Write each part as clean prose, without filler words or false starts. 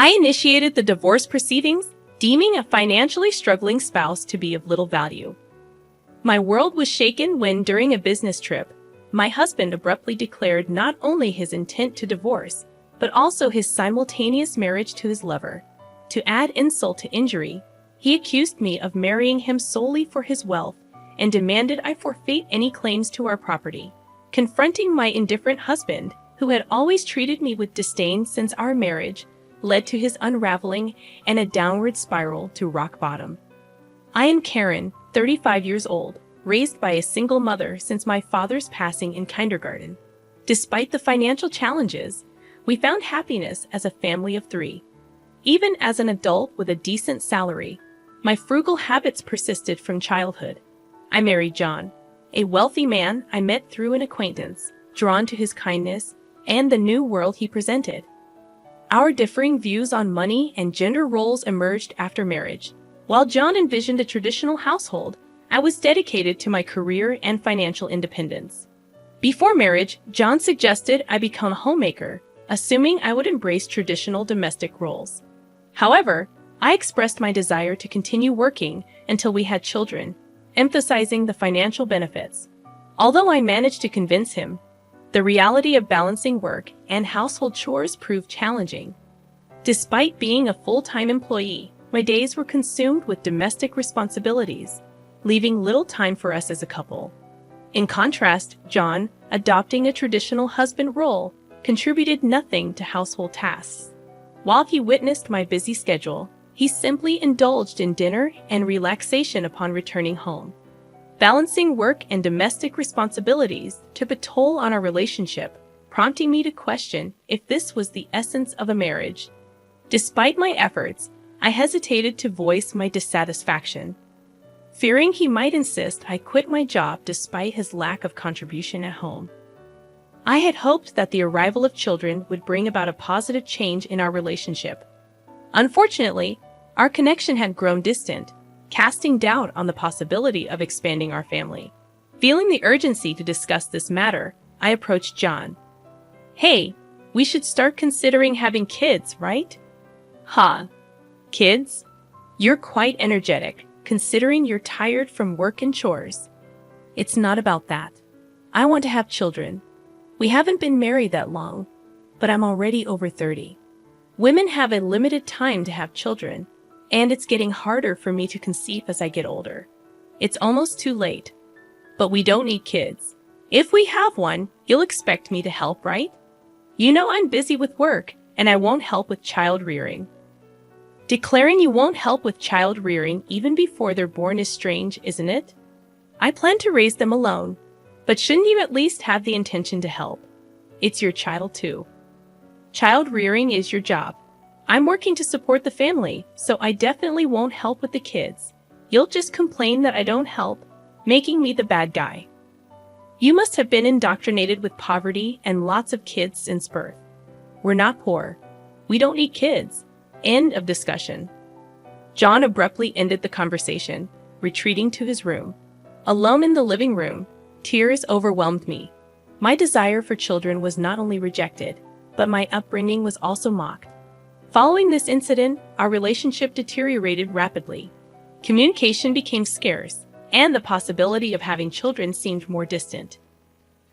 I initiated the divorce proceedings, deeming a financially struggling spouse to be of little value. My world was shaken when, during a business trip, my husband abruptly declared not only his intent to divorce, but also his simultaneous marriage to his lover. To add insult to injury, he accused me of marrying him solely for his wealth and demanded I forfeit any claims to our property. Confronting my indifferent husband, who had always treated me with disdain since our marriage, led to his unraveling and a downward spiral to rock bottom. I am Karen, 35 years old, raised by a single mother since my father's passing in kindergarten. Despite the financial challenges, we found happiness as a family of 3. Even as an adult with a decent salary, my frugal habits persisted from childhood. I married John, a wealthy man I met through an acquaintance, drawn to his kindness and the new world he presented. Our differing views on money and gender roles emerged after marriage. While John envisioned a traditional household, I was dedicated to my career and financial independence. Before marriage, John suggested I become a homemaker, assuming I would embrace traditional domestic roles. However, I expressed my desire to continue working until we had children, emphasizing the financial benefits. Although I managed to convince him, the reality of balancing work and household chores proved challenging. Despite being a full-time employee, my days were consumed with domestic responsibilities, leaving little time for us as a couple. In contrast, John, adopting a traditional husband role, contributed nothing to household tasks. While he witnessed my busy schedule, he simply indulged in dinner and relaxation upon returning home. Balancing work and domestic responsibilities took a toll on our relationship, prompting me to question if this was the essence of a marriage. Despite my efforts, I hesitated to voice my dissatisfaction. Fearing he might insist I quit my job despite his lack of contribution at home. I had hoped that the arrival of children would bring about a positive change in our relationship. Unfortunately, our connection had grown distant, casting doubt on the possibility of expanding our family. Feeling the urgency to discuss this matter, I approached John. "Hey, we should start considering having kids, right?" "Huh? Kids? You're quite energetic, considering you're tired from work and chores." "It's not about that. I want to have children. We haven't been married that long, but I'm already over 30. Women have a limited time to have children, and it's getting harder for me to conceive as I get older. It's almost too late. But we don't need kids. If we have one, you'll expect me to help, right? You know I'm busy with work, and I won't help with child rearing." Declaring you won't help with child rearing even before they're born is strange, isn't it? I plan to raise them alone, but shouldn't you at least have the intention to help? It's your child too. Child rearing is your job. I'm working to support the family, so I definitely won't help with the kids. You'll just complain that I don't help, making me the bad guy. You must have been indoctrinated with poverty and lots of kids since birth. We're not poor. We don't need kids. End of discussion. John abruptly ended the conversation, retreating to his room. Alone in the living room, tears overwhelmed me. My desire for children was not only rejected, but my upbringing was also mocked. Following this incident, our relationship deteriorated rapidly. Communication became scarce, and the possibility of having children seemed more distant.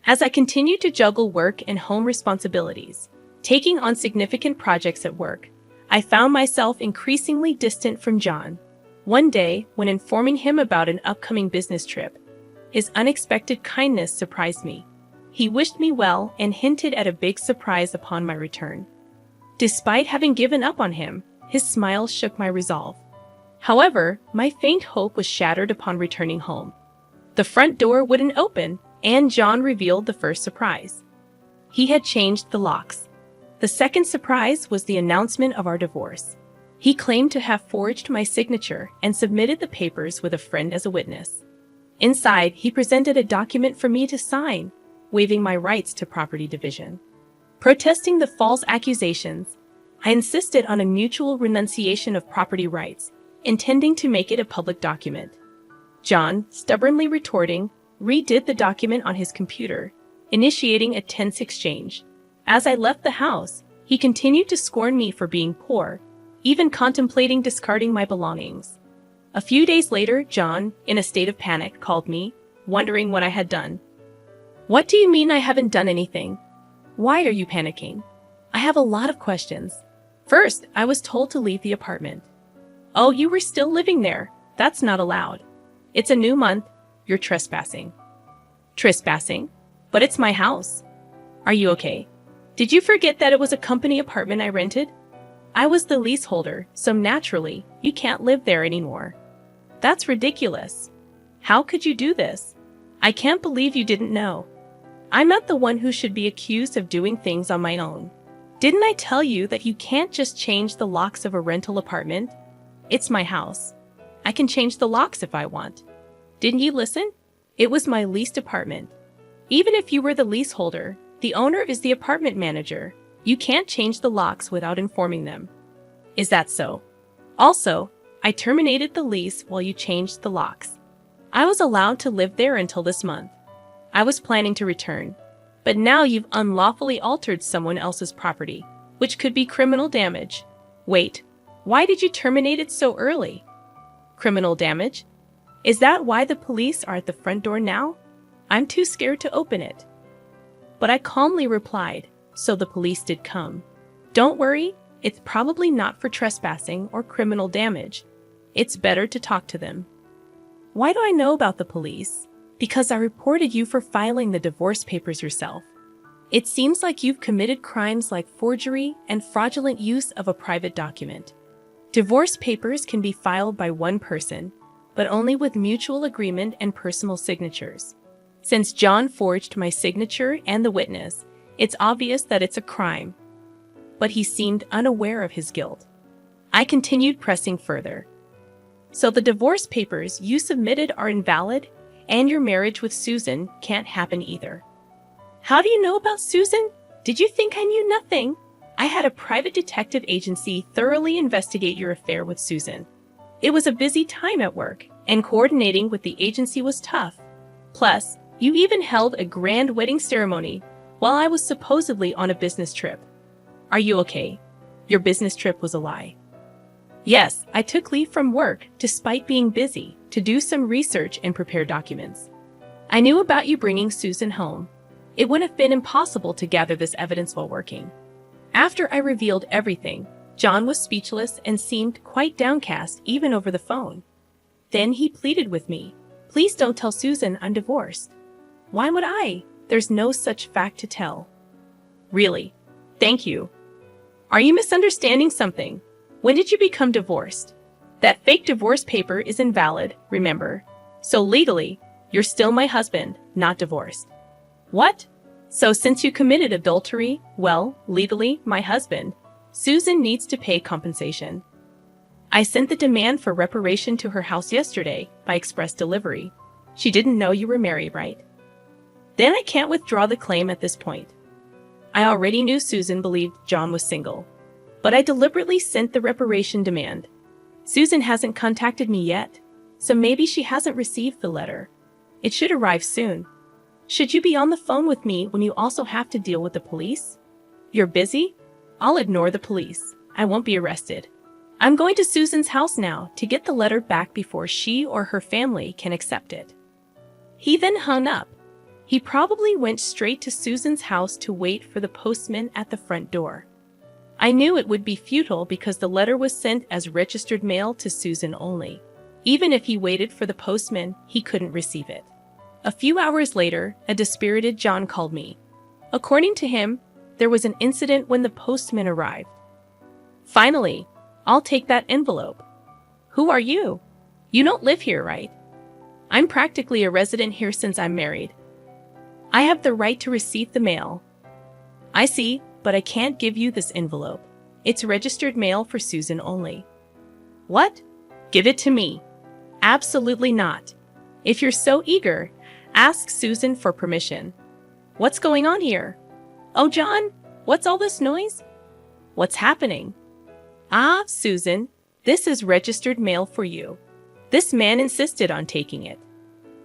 As I continued to juggle work and home responsibilities, taking on significant projects at work, I found myself increasingly distant from John. One day, when informing him about an upcoming business trip, his unexpected kindness surprised me. He wished me well and hinted at a big surprise upon my return. Despite having given up on him, his smile shook my resolve. However, my faint hope was shattered upon returning home. The front door wouldn't open, and John revealed the first surprise. He had changed the locks. The second surprise was the announcement of our divorce. He claimed to have forged my signature and submitted the papers with a friend as a witness. Inside, he presented a document for me to sign, waiving my rights to property division. Protesting the false accusations, I insisted on a mutual renunciation of property rights, intending to make it a public document. John, stubbornly retorting, redid the document on his computer, initiating a tense exchange. As I left the house, He continued to scorn me for being poor, even contemplating discarding my belongings. A few days later, John, in a state of panic, called me, wondering what I had done. "What do you mean I haven't done anything? Why are you panicking?" "I have a lot of questions. First, I was told to leave the apartment." "Oh, you were still living there? That's not allowed. It's a new month. You're trespassing." "Trespassing? But it's my house. Are you okay? Did you forget that it was a company apartment I rented? I was the leaseholder, so naturally, you can't live there anymore." "That's ridiculous. How could you do this? I can't believe you didn't know. I'm not the one who should be accused of doing things on my own. Didn't I tell you that you can't just change the locks of a rental apartment? It's my house. I can change the locks if I want. Didn't you listen? It was my leased apartment. Even if you were the leaseholder, the owner is the apartment manager. You can't change the locks without informing them." "Is that so? Also, I terminated the lease while you changed the locks. I was allowed to live there until this month. I was planning to return, but now you've unlawfully altered someone else's property, which could be criminal damage." "Wait, why did you terminate it so early?" "Criminal damage? Is that why the police are at the front door now? I'm too scared to open it." But I calmly replied, "So the police did come. Don't worry, it's probably not for trespassing or criminal damage. It's better to talk to them." "Why do I know about the police?" "Because I reported you for filing the divorce papers yourself. It seems like you've committed crimes like forgery and fraudulent use of a private document. Divorce papers can be filed by one person, but only with mutual agreement and personal signatures. Since John forged my signature and the witness, it's obvious that it's a crime." But he seemed unaware of his guilt. I continued pressing further. "So the divorce papers you submitted are invalid, and your marriage with Susan can't happen either." "How do you know about Susan? Did you think I knew nothing? I had a private detective agency thoroughly investigate your affair with Susan. It was a busy time at work, and coordinating with the agency was tough. Plus, you even held a grand wedding ceremony while I was supposedly on a business trip. Are you okay? Your business trip was a lie." "Yes, I took leave from work, despite being busy, to do some research and prepare documents. I knew about you bringing Susan home. It would have been impossible to gather this evidence while working." After I revealed everything, John was speechless and seemed quite downcast even over the phone. Then he pleaded with me, "Please don't tell Susan I'm divorced." "Why would I? There's no such fact to tell." "Really? Thank you. Are you misunderstanding something? When did you become divorced? That fake divorce paper is invalid, remember? So legally, you're still my husband, not divorced." "What? So since you committed adultery, well, legally, my husband, Susan needs to pay compensation. I sent the demand for reparation to her house yesterday by express delivery. She didn't know you were married, right? Then I can't withdraw the claim at this point. I already knew Susan believed John was single, but I deliberately sent the reparation demand. Susan hasn't contacted me yet, so maybe she hasn't received the letter. It should arrive soon. Should you be on the phone with me when you also have to deal with the police? You're busy? I'll ignore the police. I won't be arrested. I'm going to Susan's house now to get the letter back before she or her family can accept it." He then hung up. He probably went straight to Susan's house to wait for the postman at the front door. I knew it would be futile because the letter was sent as registered mail to Susan only. Even if he waited for the postman, he couldn't receive it. A few hours later, a dispirited John called me. According to him, there was an incident when the postman arrived. "Finally, I'll take that envelope." "Who are you? You don't live here, right?" "I'm practically a resident here since I'm married. I have the right to receive the mail." "I see, but I can't give you this envelope. It's registered mail for Susan only." "What? Give it to me." "Absolutely not. If you're so eager, ask Susan for permission." "What's going on here?" "Oh, John, what's all this noise?" "What's happening?" "Ah, Susan, this is registered mail for you. This man insisted on taking it.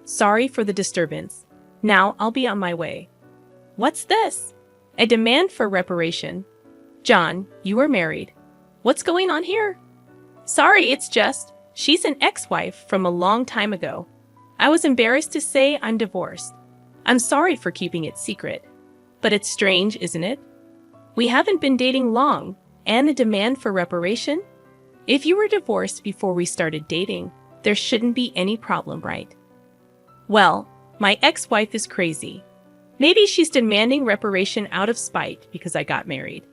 Sorry for the disturbance. Now I'll be on my way." "What's this?" "A demand for reparation." John, you are married. What's going on here? Sorry, it's just, she's an ex-wife from a long time ago. I was embarrassed to say I'm divorced. I'm sorry for keeping it secret. But it's strange, isn't it? We haven't been dating long, and the demand for reparation? If you were divorced before we started dating, there shouldn't be any problem, right? Well, my ex-wife is crazy. Maybe she's demanding reparation out of spite because I got married.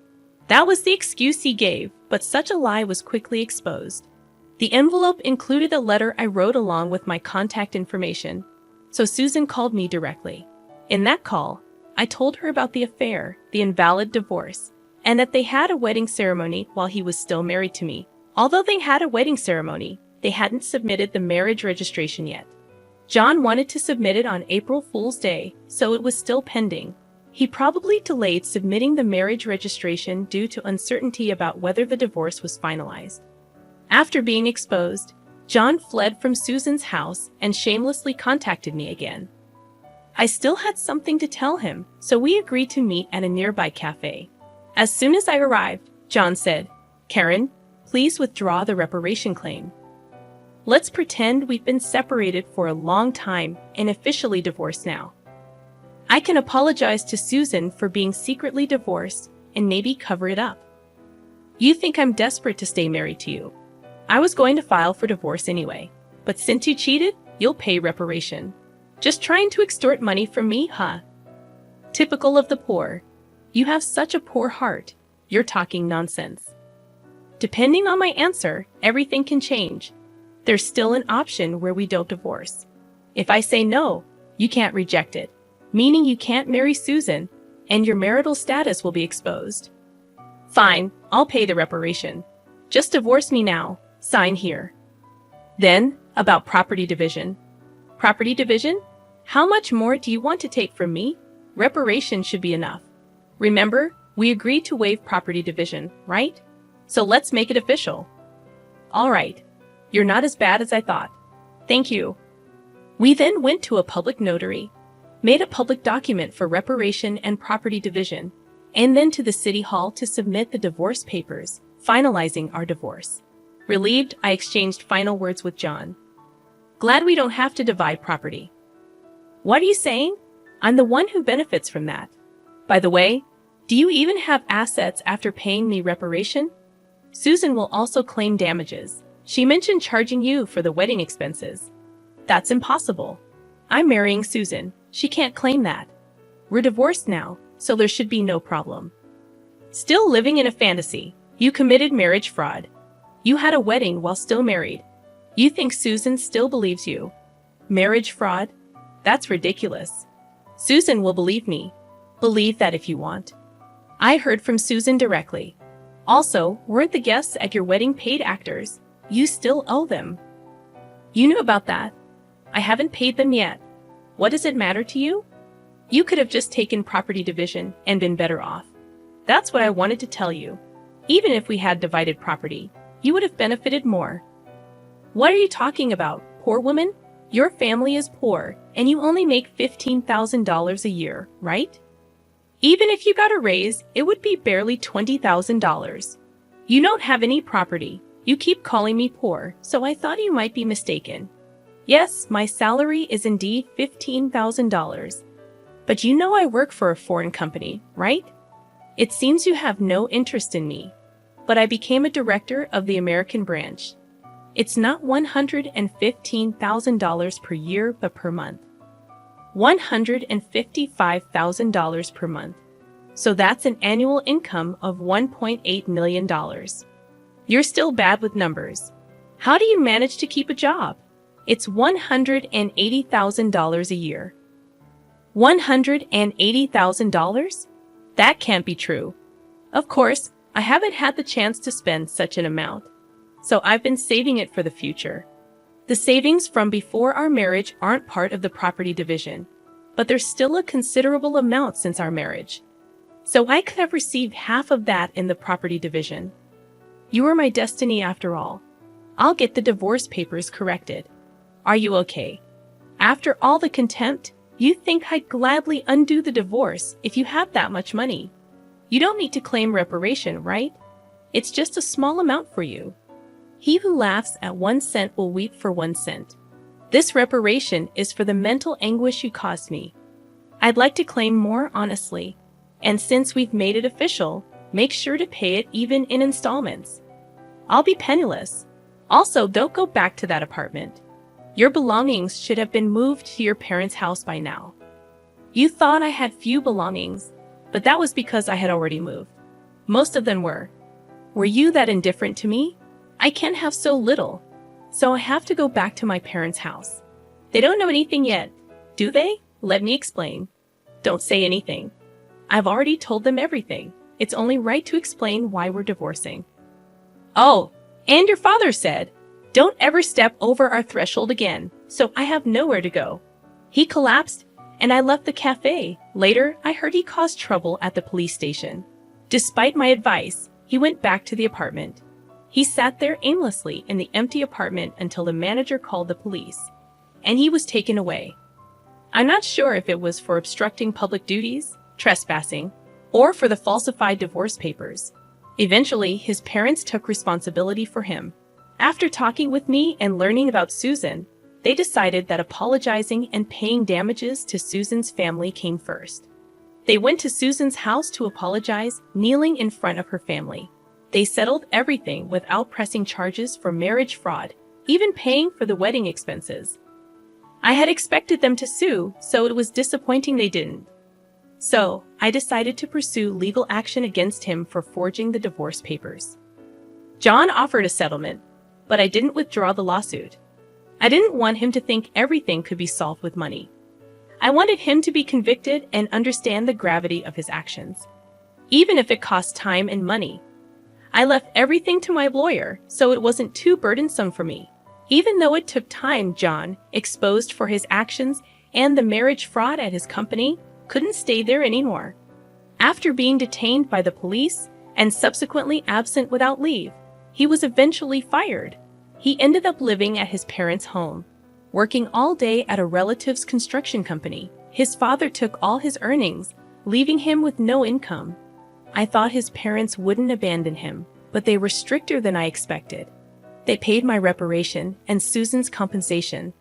That was the excuse he gave, but such a lie was quickly exposed. The envelope included a letter I wrote along with my contact information, so Susan called me directly. In that call, I told her about the affair, the invalid divorce, and that they had a wedding ceremony while he was still married to me. Although they had a wedding ceremony, they hadn't submitted the marriage registration yet. John wanted to submit it on April Fool's Day, so it was still pending. He probably delayed submitting the marriage registration due to uncertainty about whether the divorce was finalized. After being exposed, John fled from Susan's house and shamelessly contacted me again. I still had something to tell him, so we agreed to meet at a nearby cafe. As soon as I arrived, John said, "Karen, please withdraw the reparation claim. Let's pretend we've been separated for a long time and officially divorced now. I can apologize to Susan for being secretly divorced and maybe cover it up. You think I'm desperate to stay married to you. I was going to file for divorce anyway, but since you cheated, you'll pay reparation. Just trying to extort money from me, huh? Typical of the poor. You have such a poor heart. You're talking nonsense. Depending on my answer, everything can change. There's still an option where we don't divorce. If I say no, you can't reject it, meaning you can't marry Susan, and your marital status will be exposed. Fine, I'll pay the reparation. Just divorce me now. Sign here." Then, about property division. Property division? How much more do you want to take from me? Reparation should be enough. Remember, we agreed to waive property division, right? So let's make it official. All right. You're not as bad as I thought. Thank you. We then went to a public notary, made a public document for reparation and property division, and then to the city hall to submit the divorce papers, finalizing our divorce. Relieved, I exchanged final words with John. Glad we don't have to divide property. What are you saying? I'm the one who benefits from that. By the way, do you even have assets after paying me reparation? Susan will also claim damages. She mentioned charging you for the wedding expenses. That's impossible. I'm marrying Susan. She can't claim that. We're divorced now, so there should be no problem. Still living in a fantasy. You committed marriage fraud. You had a wedding while still married. You think Susan still believes you? Marriage fraud? That's ridiculous. Susan will believe me. Believe that if you want. I heard from Susan directly. Also, weren't the guests at your wedding paid actors? You still owe them. You knew about that. I haven't paid them yet. What does it matter to you? You could have just taken property division and been better off. That's what I wanted to tell you. Even if we had divided property, you would have benefited more. What are you talking about, poor woman? Your family is poor, and you only make $15,000 a year, right? Even if you got a raise, it would be barely $20,000. You don't have any property. You keep calling me poor, so I thought you might be mistaken. Yes, my salary is indeed $15,000. But you know I work for a foreign company, right? It seems you have no interest in me. But I became a director of the American branch. It's not $115,000 per year, but per month. $155,000 per month. So that's an annual income of $1.8 million. You're still bad with numbers. How do you manage to keep a job? It's $180,000 a year. $180,000? That can't be true. Of course, I haven't had the chance to spend such an amount, so I've been saving it for the future. The savings from before our marriage aren't part of the property division, but there's still a considerable amount since our marriage. So I could have received half of that in the property division. You are my destiny after all. I'll get the divorce papers corrected. Are you okay? After all the contempt, you think I'd gladly undo the divorce if you have that much money. You don't need to claim reparation, right? It's just a small amount for you. He who laughs at 1 cent will weep for 1 cent. This reparation is for the mental anguish you caused me. I'd like to claim more honestly. And since we've made it official, make sure to pay it even in installments. I'll be penniless. Also, don't go back to that apartment. Your belongings should have been moved to your parents' house by now. You thought I had few belongings, but that was because I had already moved. Most of them were. Were you that indifferent to me? I can't have so little, so I have to go back to my parents' house. They don't know anything yet, do they? Let me explain. Don't say anything. I've already told them everything. It's only right to explain why we're divorcing. Oh, and your father said, don't ever step over our threshold again, so I have nowhere to go. He collapsed, and I left the cafe. Later, I heard he caused trouble at the police station. Despite my advice, he went back to the apartment. He sat there aimlessly in the empty apartment until the manager called the police, and he was taken away. I'm not sure if it was for obstructing public duties, trespassing, or for the falsified divorce papers. Eventually, his parents took responsibility for him. After talking with me and learning about Susan, they decided that apologizing and paying damages to Susan's family came first. They went to Susan's house to apologize, kneeling in front of her family. They settled everything without pressing charges for marriage fraud, even paying for the wedding expenses. I had expected them to sue, so it was disappointing they didn't. So, I decided to pursue legal action against him for forging the divorce papers. John offered a settlement, but I didn't withdraw the lawsuit. I didn't want him to think everything could be solved with money. I wanted him to be convicted and understand the gravity of his actions, even if it cost time and money. I left everything to my lawyer, so it wasn't too burdensome for me. Even though it took time, John, exposed for his actions and the marriage fraud at his company, couldn't stay there anymore. After being detained by the police and subsequently absent without leave, he was eventually fired. He ended up living at his parents' home, working all day at a relative's construction company. His father took all his earnings, leaving him with no income. I thought his parents wouldn't abandon him, but they were stricter than I expected. They paid my reparation and Susan's compensation,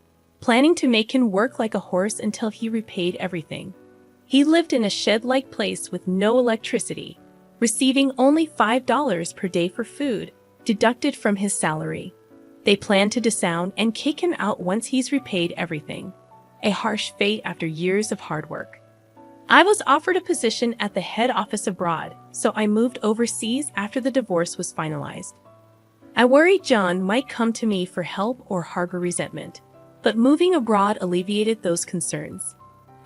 planning to make him work like a horse until he repaid everything. He lived in a shed-like place with no electricity, receiving only $5 per day for food, deducted from his salary. They plan to disown and kick him out once he's repaid everything. A harsh fate after years of hard work. I was offered a position at the head office abroad, so I moved overseas after the divorce was finalized. I worried John might come to me for help or harbor resentment, but moving abroad alleviated those concerns.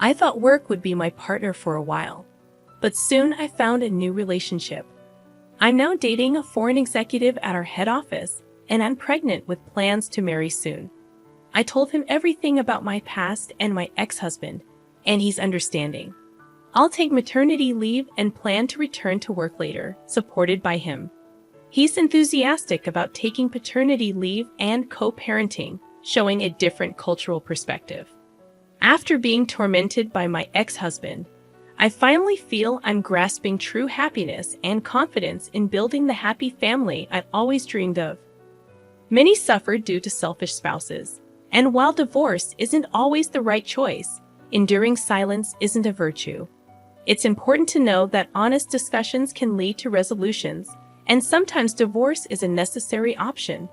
I thought work would be my partner for a while, but soon I found a new relationship. I'm now dating a foreign executive at our head office, and I'm pregnant with plans to marry soon. I told him everything about my past and my ex-husband, and he's understanding. I'll take maternity leave and plan to return to work later, supported by him. He's enthusiastic about taking paternity leave and co-parenting, showing a different cultural perspective. After being tormented by my ex-husband, I finally feel I'm grasping true happiness and confidence in building the happy family I've always dreamed of. Many suffer due to selfish spouses, and while divorce isn't always the right choice, enduring silence isn't a virtue. It's important to know that honest discussions can lead to resolutions, and sometimes divorce is a necessary option.